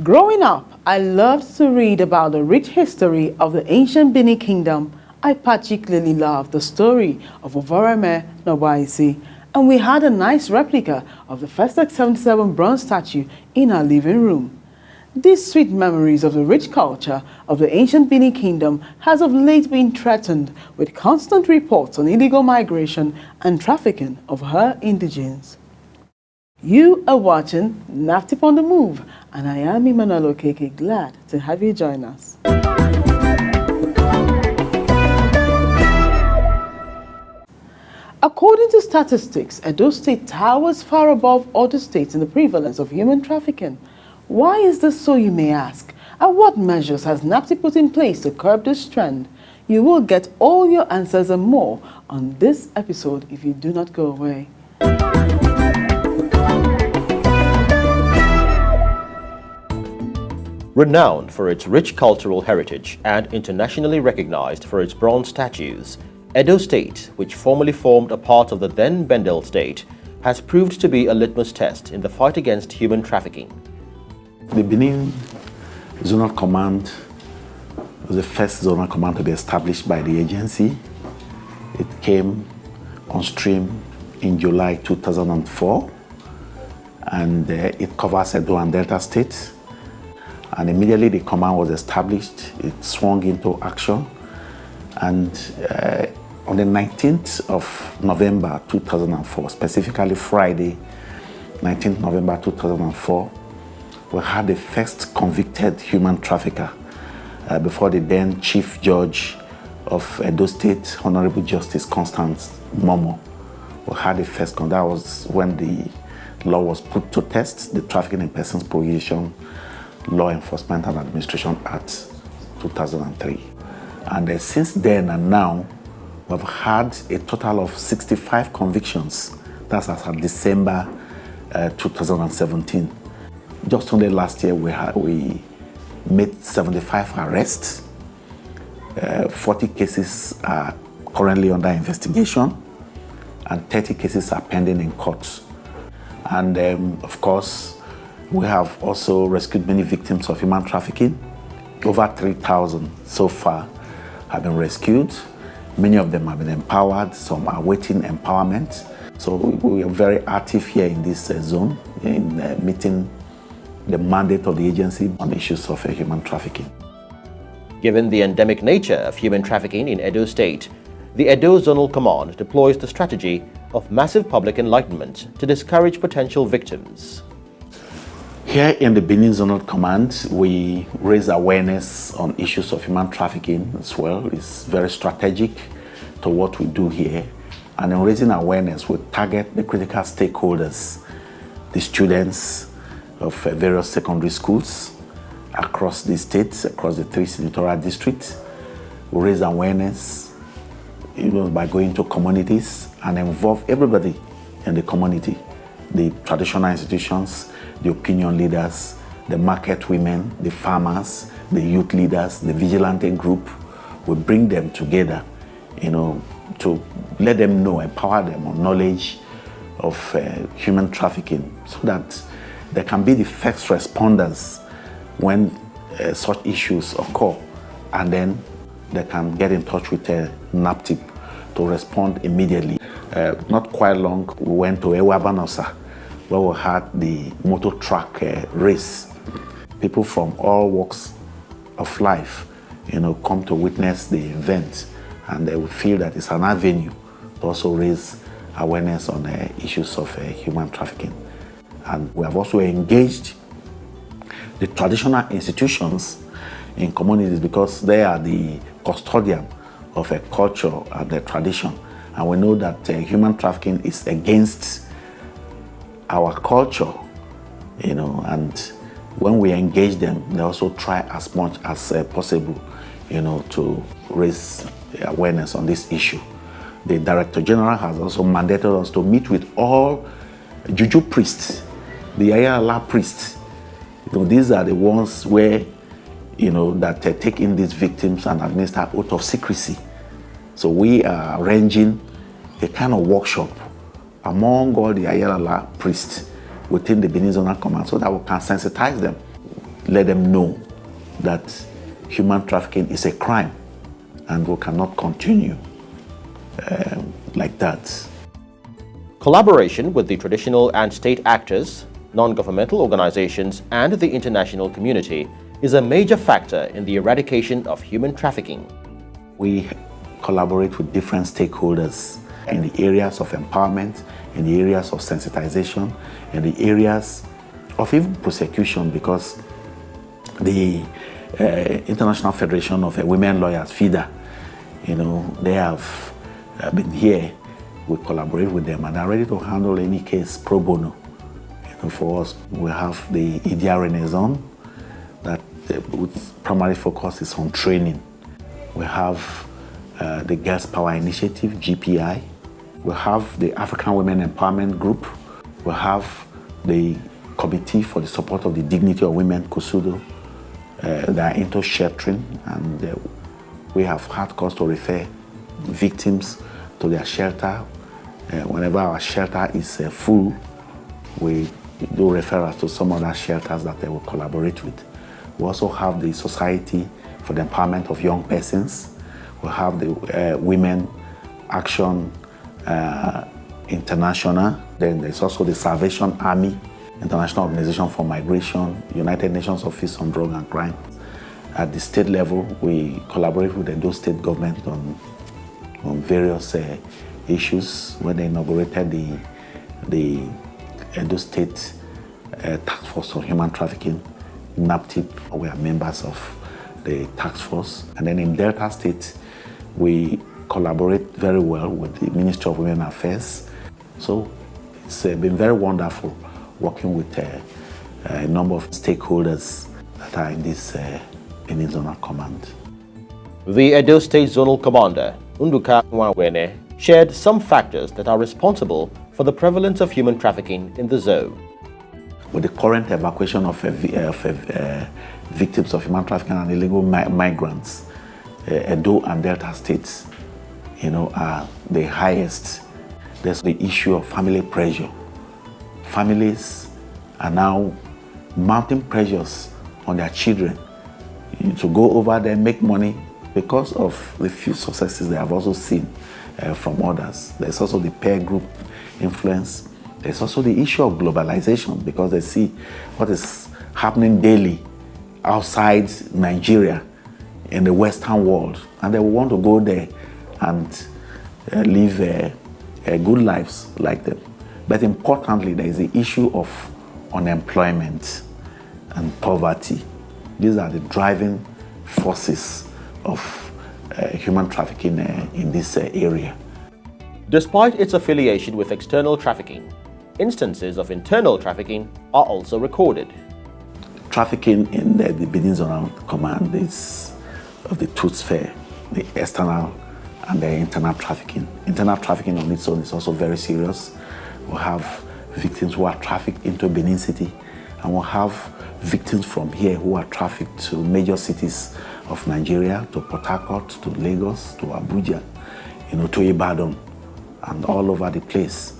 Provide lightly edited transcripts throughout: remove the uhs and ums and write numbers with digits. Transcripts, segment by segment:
Growing up, I loved to read about the rich history of the ancient Benin Kingdom. I particularly loved the story of Ovoreme Nobaisi, and we had a nice replica of the first X77 bronze statue in our living room. These sweet memories of the rich culture of the ancient Benin Kingdom has of late been threatened with constant reports on illegal migration and trafficking of her indigenes. You are watching NAFTIP on the Move, and I am Emmanuel Okeke, glad to have you join us. According to statistics, Edo State towers far above other states in the prevalence of human trafficking. Why is this so, you may ask? And what measures has NAFTIP put in place to curb this trend? You will get all your answers and more on this episode if you do not go away. Renowned for its rich cultural heritage and internationally recognized for its bronze statues, Edo State, which formerly formed a part of the then Bendel State, has proved to be a litmus test in the fight against human trafficking. The Benin Zonal Command was the first zonal command to be established by the agency. It came on stream in July 2004, and it covers Edo and Delta states. And immediately the command was established, it swung into action. And on the 19th of November 2004, specifically Friday, 19th November 2004, we had the first convicted human trafficker before the then Chief Judge of Edo State, Honorable Justice Constance Momo. We had the first, that was when the law was put to test, the Trafficking in Persons Prohibition Law Enforcement and Administration Act 2003. And since then and now, we've had a total of 65 convictions. That's as of December 2017. Just only last year, we made 75 arrests. 40 cases are currently under investigation, and 30 cases are pending in courts. And of course, we have also rescued many victims of human trafficking. Over 3,000 so far have been rescued. Many of them have been empowered, some are awaiting empowerment. So we are very active here in this zone in meeting the mandate of the agency on issues of human trafficking. Given the endemic nature of human trafficking in Edo State, the Edo Zonal Command deploys the strategy of massive public enlightenment to discourage potential victims. Here in the Benin Zonal Command, we raise awareness on issues of human trafficking as well. It's very strategic to what we do here. And in raising awareness, we target the critical stakeholders, the students of various secondary schools across the states, across the 3 senatorial districts. We raise awareness by going to communities and involve everybody in the community, the traditional institutions, the opinion leaders, the market women, the farmers, the youth leaders, the vigilante group. We bring them together, to let them know, empower them on knowledge of human trafficking so that they can be the first responders when such issues occur, and then they can get in touch with NAFTIP to respond immediately. Not quite long, we went to Ewabanosa, where we had the motor truck race. People from all walks of life, come to witness the event, and they will feel that it's an avenue to also raise awareness on issues of human trafficking. And we have also engaged the traditional institutions in communities because they are the custodian of a culture and a tradition. And we know that human trafficking is against our culture, and when we engage them, they also try as much as possible, to raise awareness on this issue. The Director General has also mandated us to meet with all Juju priests, the Ayala priests. These are the ones where, that take in these victims and administer oath of secrecy. So we are arranging a kind of workshop among all the Ayala priests within the Benin Zonal Command so that we can sensitize them, let them know that human trafficking is a crime and we cannot continue like that. Collaboration with the traditional and state actors, non-governmental organizations, and the international community is a major factor in the eradication of human trafficking. We collaborate with different stakeholders in the areas of empowerment, in the areas of sensitization, in the areas of even prosecution, because the International Federation of Women Lawyers, FIDA, they have been here. We collaborate with them and are ready to handle any case pro bono. For us, we have the IDEA Renaissance that its primary focus is on training. We have the Girls Power Initiative, GPI. We have the African Women Empowerment Group. We have the Committee for the Support of the Dignity of Women, COSUDO. They are into sheltering, and we have had cause to refer victims to their shelter. Whenever our shelter is full, we do referrals to some other shelters that they will collaborate with. We also have the Society for the Empowerment of Young Persons. We have the Women Action International. Then there's also the Salvation Army, International Organization for Migration, United Nations Office on Drug and Crime. At the state level, we collaborate with the Edo State government on various issues. When they inaugurated the Edo State Task Force on Human Trafficking, NAPTIP, we are members of the task force. And then in Delta State, we collaborate very well with the Ministry of Women Affairs. So it's been very wonderful working with a number of stakeholders that are in this Benin Zonal Command. The Edo State Zonal Commander, Nduka Nwawene, shared some factors that are responsible for the prevalence of human trafficking in the zone. With the current evacuation of victims of human trafficking and illegal migrants, Edo and Delta states, are the highest. There's the issue of family pressure. Families are now mounting pressures on their children to go over there and make money because of the few successes they have also seen from others. There's also the peer group influence. There's also the issue of globalization because they see what is happening daily outside Nigeria in the Western world, and they want to go there and live good lives like them. But importantly, there is the issue of unemployment and poverty. These are the driving forces of human trafficking in this area. Despite its affiliation with external trafficking, instances of internal trafficking are also recorded. Trafficking in the Benin Zonal Command is of the two spheres, the external and the internal trafficking. Internal trafficking on its own is also very serious. We have victims who are trafficked into Benin City, and we have victims from here who are trafficked to major cities of Nigeria, to Port Harcourt, to Lagos, to Abuja, to Ibadan, and all over the place.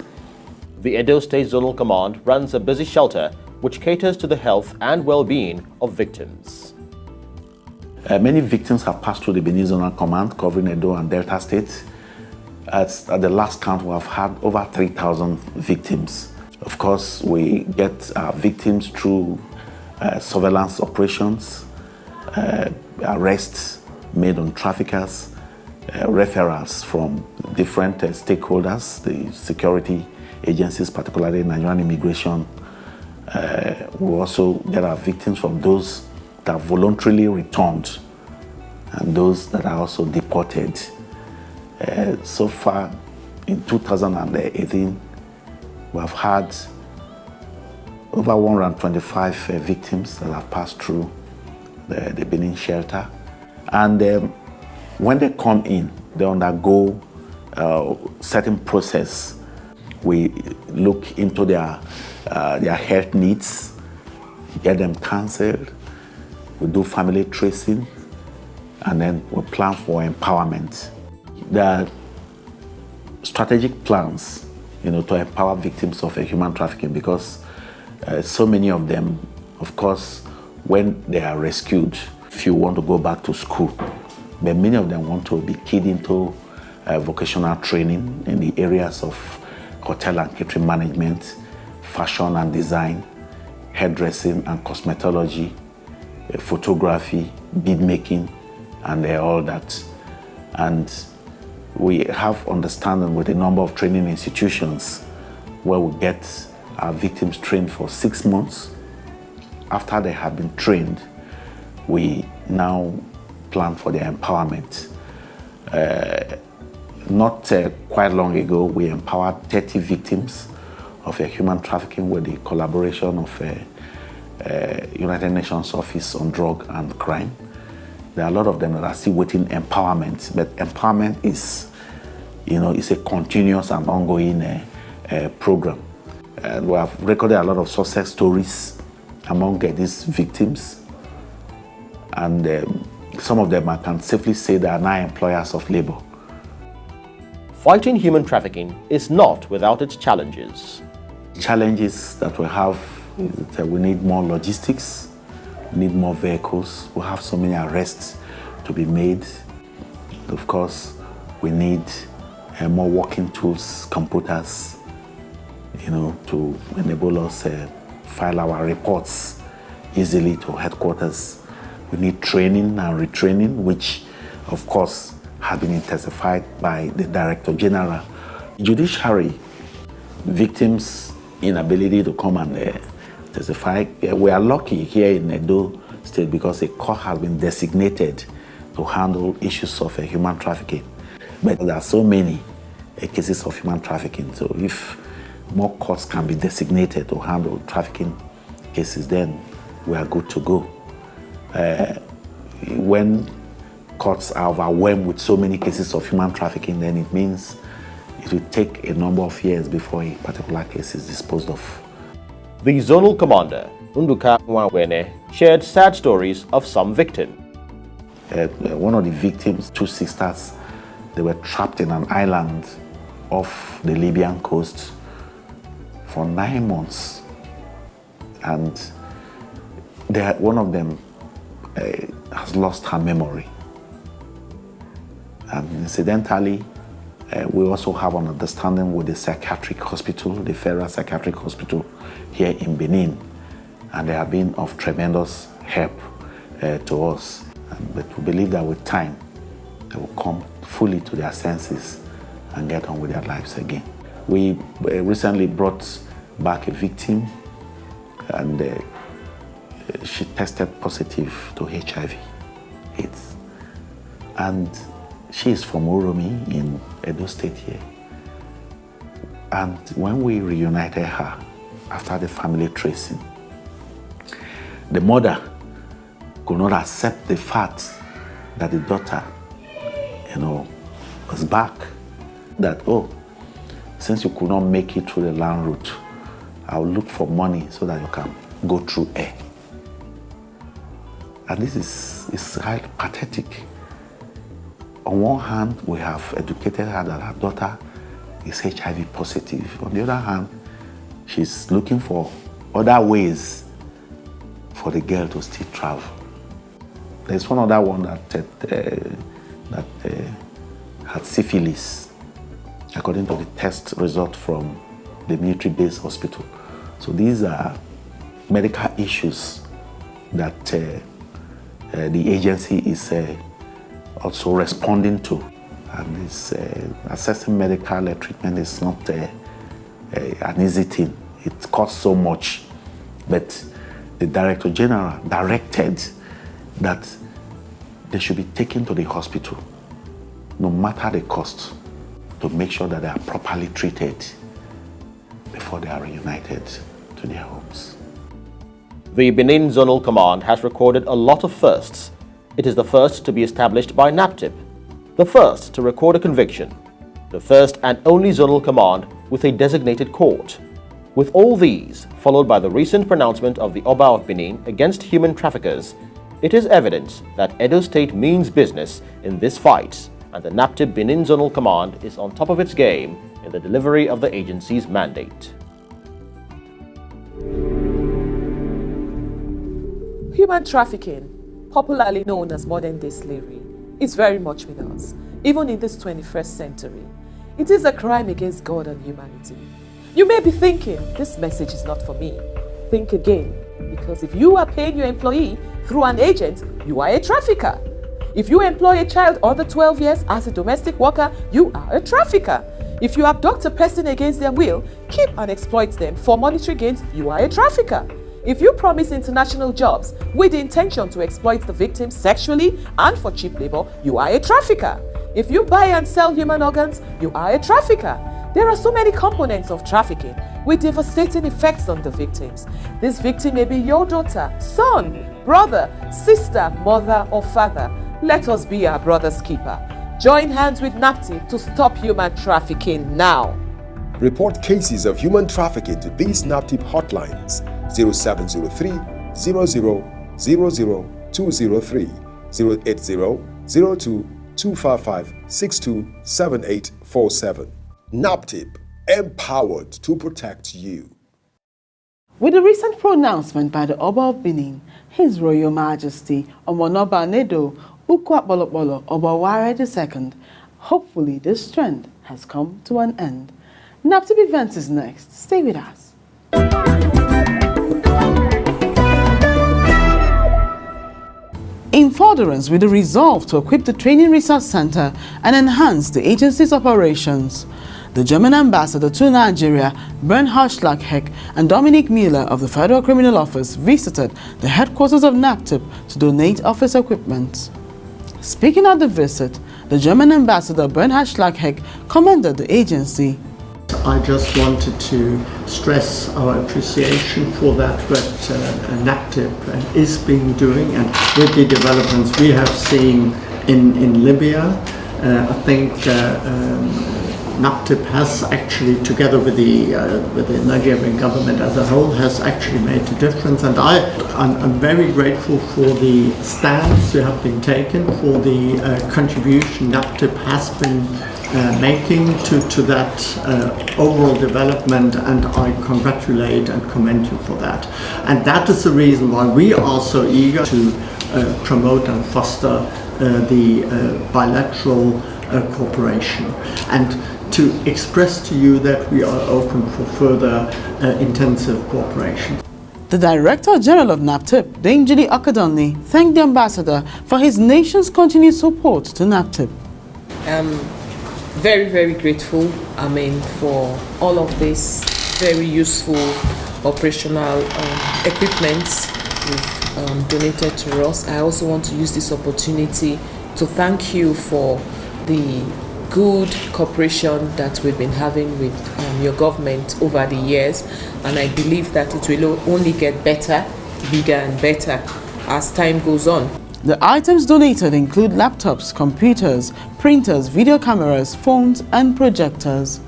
The Edo State Zonal Command runs a busy shelter which caters to the health and well-being of victims. Many victims have passed through the Benin Zonal Command covering Edo and Delta states. At the last count, we have had over 3,000 victims. Of course, we get victims through surveillance operations, arrests made on traffickers, referrals from different stakeholders, the security agencies, particularly Nigerian immigration. We also get our victims from those that voluntarily returned and those that are also deported. So far, in 2018, we have had over 125 victims that have passed through the Benin shelter. And when they come in, they undergo certain process. We look into their health needs, get them counseled, we do family tracing, and then we plan for empowerment. There are strategic plans, to empower victims of human trafficking, because so many of them, of course, when they are rescued, few want to go back to school, but many of them want to be keyed into vocational training in the areas of hotel and catering management, fashion and design, hairdressing and cosmetology, photography, bead making, and all that. And we have understanding with a number of training institutions where we get our victims trained for 6 months. After they have been trained, we now plan for their empowerment. Not quite long ago, we empowered 30 victims of human trafficking with the collaboration of United Nations Office on Drug and Crime. There are a lot of them that are still waiting empowerment, but empowerment is, it's a continuous and ongoing program. And we have recorded a lot of success stories among these victims, and some of them I can safely say they are now employers of labor. Fighting human trafficking is not without its challenges. Challenges that we have is that we need more logistics, we need more vehicles, we have so many arrests to be made. Of course, we need more working tools, computers, to enable us file our reports easily to headquarters. We need training and retraining, which, of course, has been intensified by the Director General. Judiciary, victims' inability to come and testify. We are lucky here in Edo State because a court has been designated to handle issues of human trafficking. But there are so many cases of human trafficking, so if more courts can be designated to handle trafficking cases, then we are good to go. When courts are overwhelmed with so many cases of human trafficking, then it means it will take a number of years before a particular case is disposed of. The zonal commander, Unduka Nwawene, shared sad stories of some victims. One of the victims, 2 sisters, they were trapped in an island off the Libyan coast for 9 months. And one of them has lost her memory. And incidentally, we also have an understanding with the psychiatric hospital, the Federal Psychiatric Hospital here in Benin, and they have been of tremendous help to us. But we believe that with time, they will come fully to their senses and get on with their lives again. We recently brought back a victim, and she tested positive to HIV/AIDS. And she is from Uromi in Edo State here. And when we reunited her after the family tracing, the mother could not accept the fact that the daughter, was back. That, since you could not make it through the land route, I'll look for money so that you can go through air. And this is highly pathetic. On one hand, we have educated her that her daughter is HIV positive. On the other hand, she's looking for other ways for the girl to still travel. There's one other one that had syphilis according to the test result from the military base hospital. So these are medical issues that the agency is also responding to. And it's, assessing medical treatment is not an easy thing. It costs so much. But the Director General directed that they should be taken to the hospital, no matter the cost, to make sure that they are properly treated before they are reunited to their homes. The Benin Zonal Command has recorded a lot of firsts. It is the first to be established by NAPTIP, the first to record a conviction, the first and only Zonal Command with a designated court. With all these, followed by the recent pronouncement of the Oba of Benin against human traffickers, it is evident that Edo State means business in this fight, and the NAPTIP Benin Zonal Command is on top of its game in the delivery of the agency's mandate. Human trafficking, popularly known as modern-day slavery, is very much with us, even in this 21st century. It is a crime against God and humanity. You may be thinking, this message is not for me. Think again, because if you are paying your employee through an agent, you are a trafficker. If you employ a child under 12 years as a domestic worker, you are a trafficker. If you abduct a person against their will, keep and exploit them for monetary gains, you are a trafficker. If you promise international jobs with the intention to exploit the victim sexually and for cheap labor, you are a trafficker. If you buy and sell human organs, you are a trafficker. There are so many components of trafficking with devastating effects on the victims. This victim may be your daughter, son, brother, sister, mother, or father. Let us be our brother's keeper. Join hands with NAPTIP to stop human trafficking now. Report cases of human trafficking to these NAPTIP hotlines: 0703 00 00 203, 080 02 255 627847. NAPTIP, empowered to protect you. With the recent pronouncement by the Oba of Benin, His Royal Majesty Omonoba Nedo Ukwabolobolo Obaware II, hopefully this trend has come to an end. NAPTIP Events is next. Stay with us. In furtherance with the resolve to equip the Training Research Center and enhance the agency's operations, the German ambassador to Nigeria, Bernhard Schlagheck, and Dominic Mueller of the Federal Criminal Office visited the headquarters of NAPTIP to donate office equipment. Speaking at the visit, the German ambassador Bernhard Schlagheck commended the agency. I just wanted to stress our appreciation for that what NAPTIP is being doing, and with the developments we have seen in Libya. I think NAPTIP has actually, together with the Nigerian government as a whole, has actually made a difference, and I'm very grateful for the stance you have been taken, for the contribution NAPTIP has been making to that overall development, and I congratulate and commend you for that. And that is the reason why we are so eager to promote and foster the bilateral cooperation, and to express to you that we are open for further intensive cooperation. The Director General of NAPTIP, Dame Judy Okadonli, thanked the ambassador for his nation's continued support to NAPTIP. Very, very grateful, for all of this very useful operational equipment you've donated to us. I also want to use this opportunity to thank you for the good cooperation that we've been having with your government over the years, and I believe that it will only get better, bigger and better as time goes on. The items donated include laptops, computers, printers, video cameras, phones and projectors.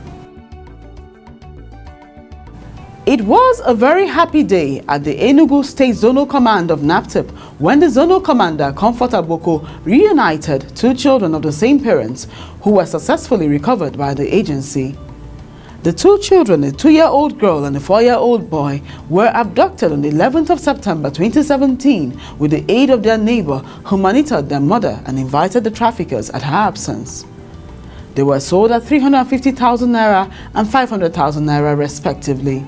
It was a very happy day at the Enugu State Zonal Command of NAPTIP when the Zonal Commander, Comfort Aboko, reunited two children of the same parents who were successfully recovered by the agency. The two children, a 2-year-old girl and a 4-year-old boy, were abducted on the 11th of September 2017 with the aid of their neighbor who monitored their mother and invited the traffickers at her absence. They were sold at 350,000 naira and 500,000 naira respectively.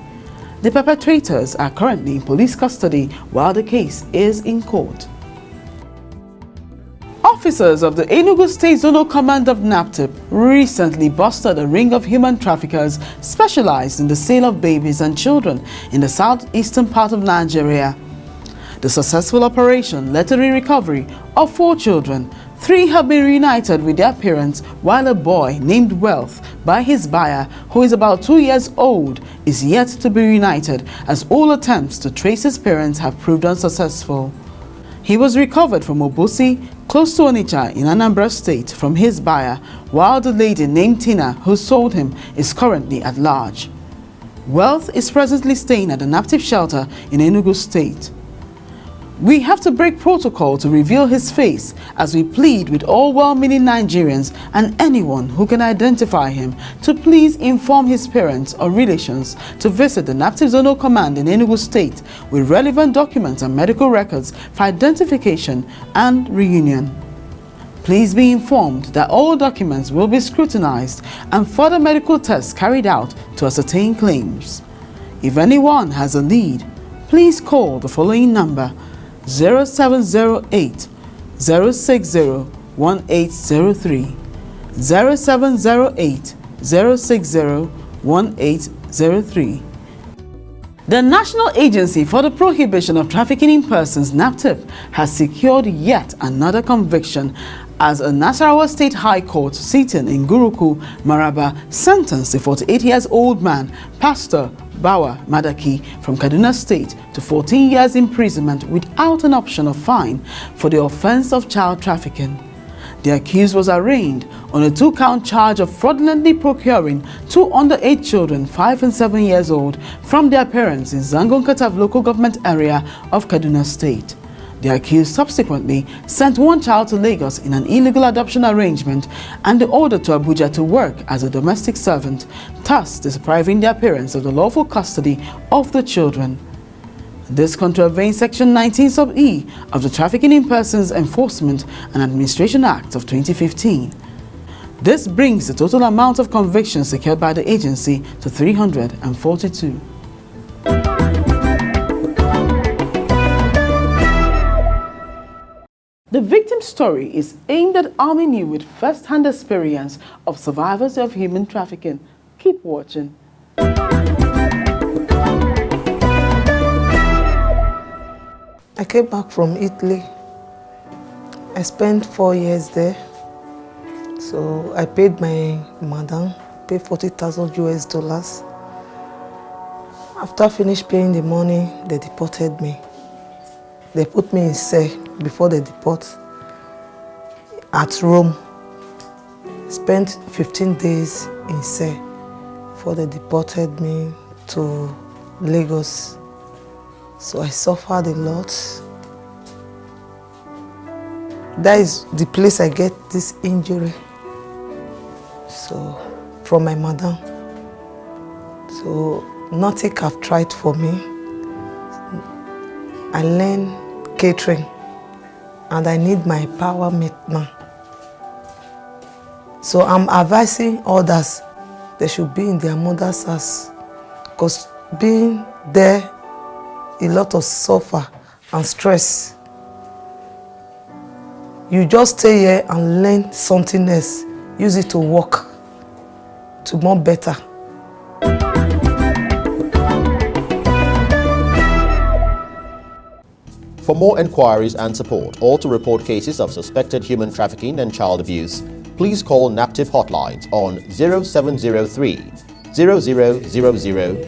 The perpetrators are currently in police custody while the case is in court. Officers of the Enugu State Zonal Command of NAPTIP recently busted a ring of human traffickers specialized in the sale of babies and children in the southeastern part of Nigeria. The successful operation led to the recovery of 4 children. 3 have been reunited with their parents, while a boy named Wealth by his buyer, who is about 2 years old, is yet to be reunited, as all attempts to trace his parents have proved unsuccessful. He was recovered from Obosi, close to Onitsha in Anambra State, from his buyer, while the lady named Tina, who sold him, is currently at large. Wealth is presently staying at the NAPTIP shelter in Enugu State. We have to break protocol to reveal his face, as we plead with all well-meaning Nigerians and anyone who can identify him to please inform his parents or relations to visit the NAPTIP Zonal Command in Enugu State with relevant documents and medical records for identification and reunion. Please be informed that all documents will be scrutinized and further medical tests carried out to ascertain claims. If anyone has a lead, please call the following number: 0708 060 1803, 0708 060 1803. The National Agency for the Prohibition of Trafficking in Persons, NAPTIP, has secured yet another conviction as a Nasarawa State High Court sitting in Guruku, Maraba, sentenced a 48-year-old man, Pastor Bawa Madaki, from Kaduna State to 14 years imprisonment without an option of fine for the offense of child trafficking. The accused was arraigned on a 2-count charge of fraudulently procuring 2 underage children, 5 and 7 years old, from their parents in Zangon Katav local government area of Kaduna State. The accused subsequently sent 1 child to Lagos in an illegal adoption arrangement and the order to Abuja to work as a domestic servant, thus depriving their parents of the lawful custody of the children. This contravenes Section 19 sub E of the Trafficking in Persons Enforcement and Administration Act of 2015. This brings the total amount of convictions secured by the agency to 342. The victim's story is aimed at arming you with first-hand experience of survivors of human trafficking. Keep watching. I came back from Italy. I spent 4 years there. So I paid my madam, paid $40,000. After I finished paying the money, they deported me. They put me in cell before they deport at Rome. Spent 15 days in cell before they deported me to Lagos. So I suffered a lot. That is the place I get this injury. So, from my madam. So, nothing have tried for me. I learned catering and I need my power mate now. So I'm advising others they should be in their mother's house, because being there, a lot of suffer and stress. You just stay here and learn something else, use it to work, to more better. For more enquiries and support, or to report cases of suspected human trafficking and child abuse, please call NAPTIP hotlines on 0703 0000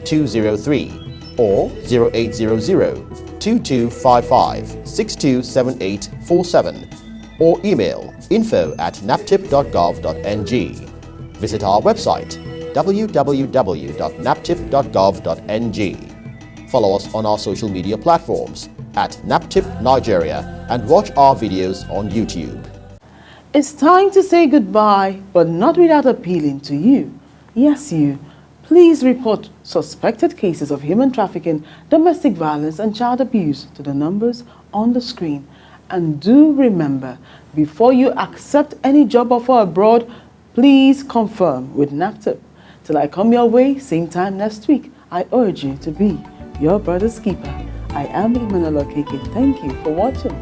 203 or 0800 2255 627847 or email info@naptip.gov.ng. Visit our website www.naptip.gov.ng. Follow us on our social media platforms at NAPTIP Nigeria and watch our videos on YouTube. It's time to say goodbye, but not without appealing to you. Yes, you. Please report suspected cases of human trafficking, domestic violence, and child abuse to the numbers on the screen. And do remember, before you accept any job offer abroad, Please confirm with NAPTIP. Till I come your way, same time next week, I urge you to be your brother's keeper. I am Emmanuel Okeke. Thank you for watching.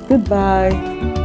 Goodbye.